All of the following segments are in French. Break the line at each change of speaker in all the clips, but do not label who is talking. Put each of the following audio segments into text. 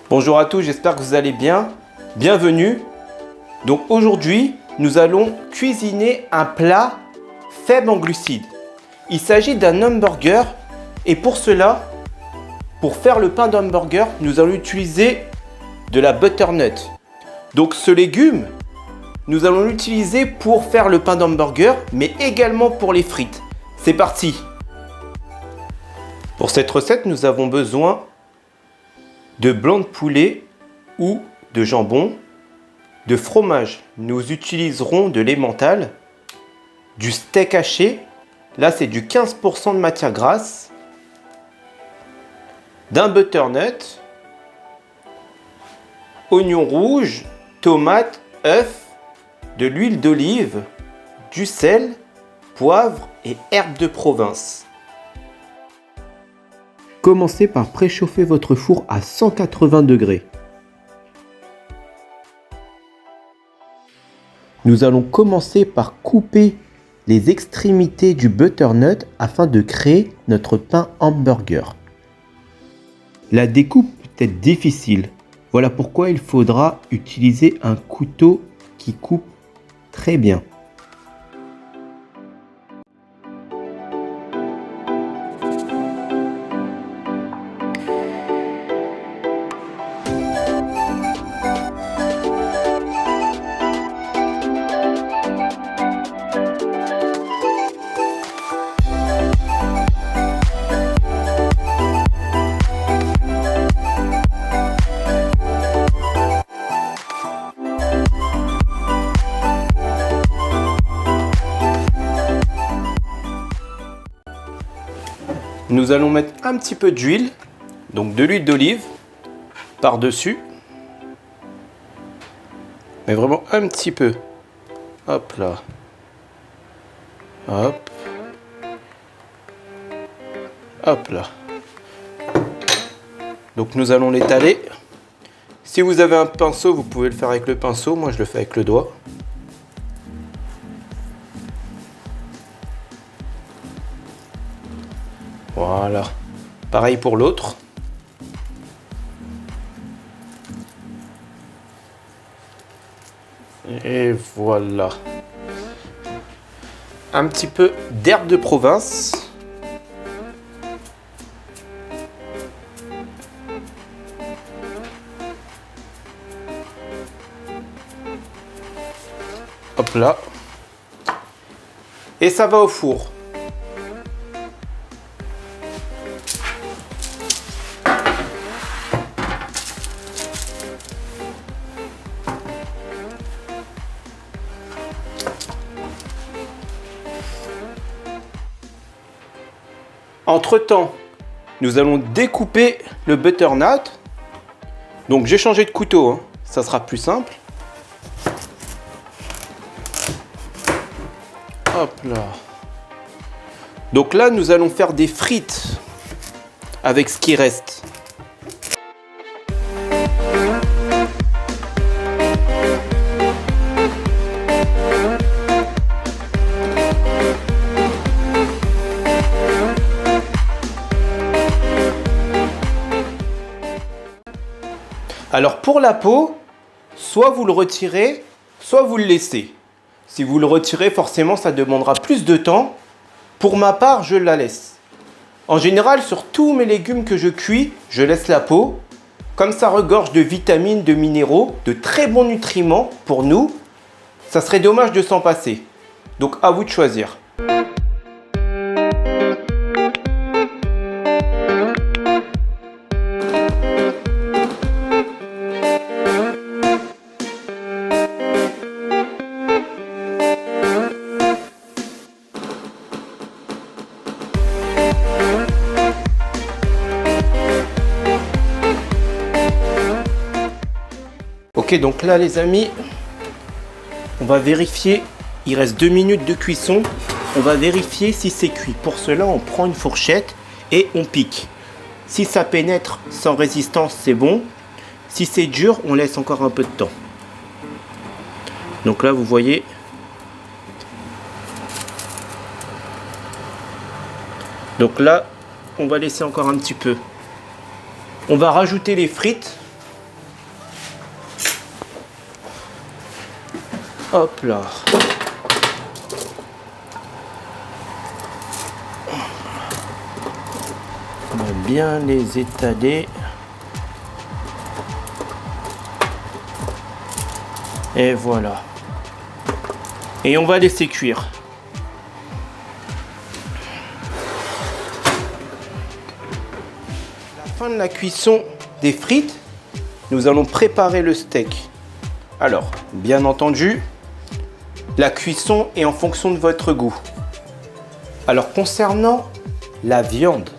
Bonjour à tous, j'espère que vous allez bien. Bienvenue. Donc aujourd'hui, nous allons cuisiner un plat faible en glucides. Il s'agit d'un hamburger et pour cela, pour faire le pain d'hamburger, nous allons utiliser de la butternut. Donc ce légume, nous allons l'utiliser pour faire le pain d'hamburger, mais également pour les frites. C'est parti. Pour cette recette, nous avons besoin de blanc de poulet ou de jambon, de fromage, nous utiliserons de l'emmental, du steak haché, là c'est du 15% de matière grasse, d'un butternut, oignons rouges, tomates, œufs, de l'huile d'olive, du sel, poivre et herbes de province. Commencez par préchauffer votre four à 180 degrés. Nous allons commencer par couper les extrémités du butternut afin de créer notre pain hamburger. La découpe peut être difficile. Voilà pourquoi il faudra utiliser un couteau qui coupe très bien. Nous allons mettre un petit peu d'huile, donc de l'huile d'olive par-dessus. Mais vraiment un petit peu. Hop là. Hop. Hop là. Donc nous allons l'étaler. Si vous avez un pinceau, vous pouvez le faire avec le pinceau. Moi, je le fais avec le doigt. Voilà. Pareil pour l'autre. Et voilà. Un petit peu d'herbe de province. Hop là. Et ça va au four. Entre-temps, nous allons découper le butternut. Donc j'ai changé de couteau, hein. Ça sera plus simple. Hop là. Donc là, nous allons faire des frites avec ce qui reste. Alors pour la peau, soit vous le retirez, soit vous le laissez. Si vous le retirez, forcément, ça demandera plus de temps. Pour ma part, je la laisse. En général, sur tous mes légumes que je cuis, je laisse la peau. Comme ça regorge de vitamines, de minéraux, de très bons nutriments pour nous. Ça serait dommage de s'en passer. Donc à vous de choisir. Ok, donc là les amis, on va vérifier, il reste 2 minutes de cuisson, on va vérifier si c'est cuit. Pour cela, on prend une fourchette et on pique. Si ça pénètre sans résistance, c'est bon. Si c'est dur, on laisse encore un peu de temps. Donc là, vous voyez. Donc là, on va laisser encore un petit peu. On va rajouter les frites. Hop là. On va bien les étaler. Et voilà. Et on va laisser cuire. À la fin de la cuisson des frites, nous allons préparer le steak. Alors, bien entendu, la cuisson est en fonction de votre goût. Alors, concernant la viande,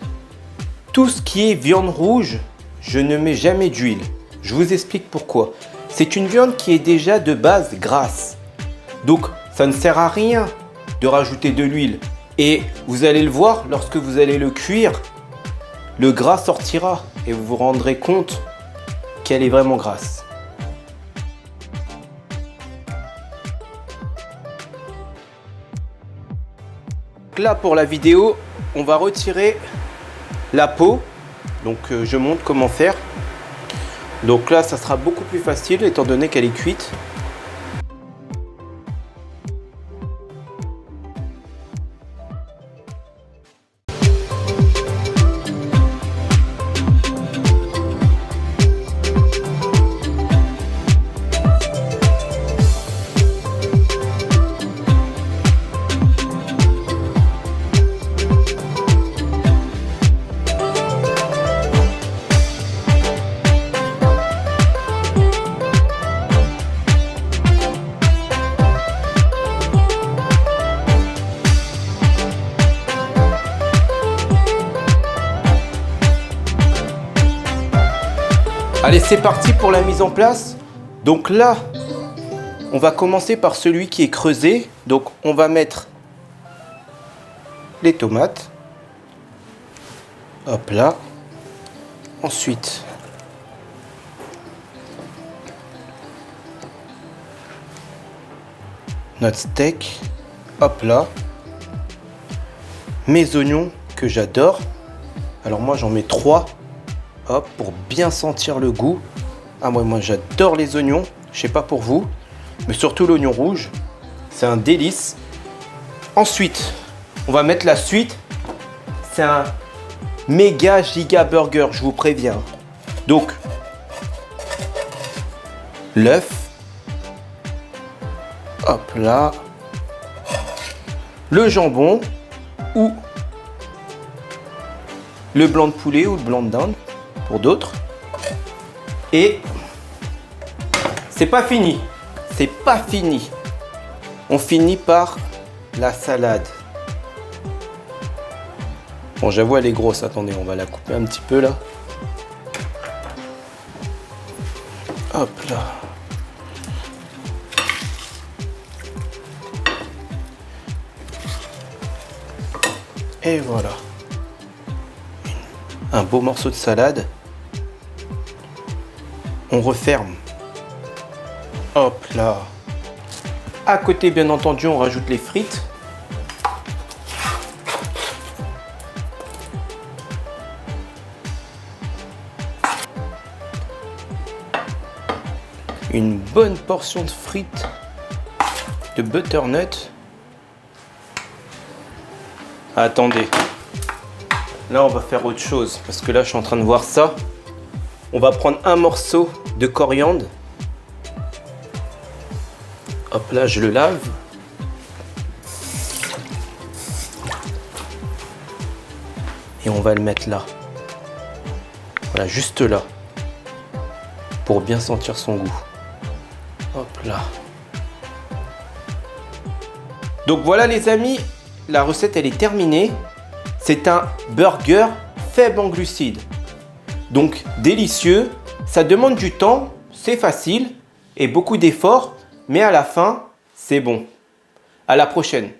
tout ce qui est viande rouge, je ne mets jamais d'huile. Je vous explique pourquoi. C'est une viande qui est déjà de base grasse. Donc, ça ne sert à rien de rajouter de l'huile. Et vous allez le voir, lorsque vous allez le cuire, le gras sortira et vous vous rendrez compte qu'elle est vraiment grasse. Là, pour la vidéo, on va retirer la peau. Donc, je montre comment faire. Donc là, ça sera beaucoup plus facile étant donné qu'elle est cuite. Allez, c'est parti pour la mise en place. Donc là, on va commencer par celui qui est creusé. Donc on va mettre les tomates. Hop là. Ensuite, notre steak. Hop là. Mes oignons que j'adore. Alors moi j'en mets 3. Hop, pour bien sentir le goût. Ah moi j'adore les oignons. Je sais pas pour vous, mais surtout l'oignon rouge. C'est un délice. Ensuite, on va mettre la suite. C'est un méga giga burger, je vous préviens. Donc, l'œuf. Hop là. Le jambon ou le blanc de poulet ou le blanc de dinde pour d'autres. Et c'est pas fini. C'est pas fini. On finit par la salade. Bon, j'avoue, elle est grosse. Attendez, on va la couper un petit peu là. Hop là. Et voilà. Un beau morceau de salade. On referme. Hop là. À côté, bien entendu, on rajoute les frites. Une bonne portion de frites de butternut. Attendez. Là, on va faire autre chose parce que là, je suis en train de voir ça. On va prendre un morceau de coriandre. Hop là, je le lave. Et on va le mettre là. Voilà, juste là. Pour bien sentir son goût. Hop là. Donc voilà les amis, la recette elle est terminée. C'est un burger faible en glucides. Donc délicieux, ça demande du temps, c'est facile et beaucoup d'efforts, mais à la fin, c'est bon. À la prochaine.